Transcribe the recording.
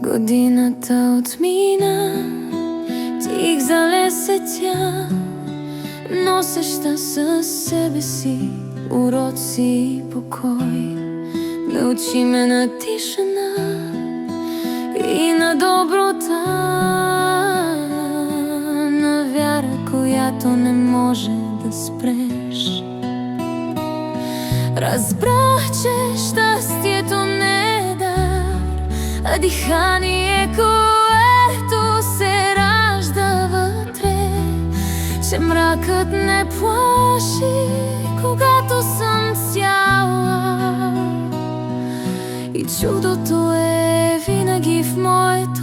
Годината отмина, тих залесе тя, носеща със себе си уроци и покой. Научи ме на тишина и на доброта, на вяра, която не може да спреш. Разбрах, че щастието не е дар, а дихание, което се ражда вътре, че мракът не плаши, когато съм цяла, и чудото е винаги в моето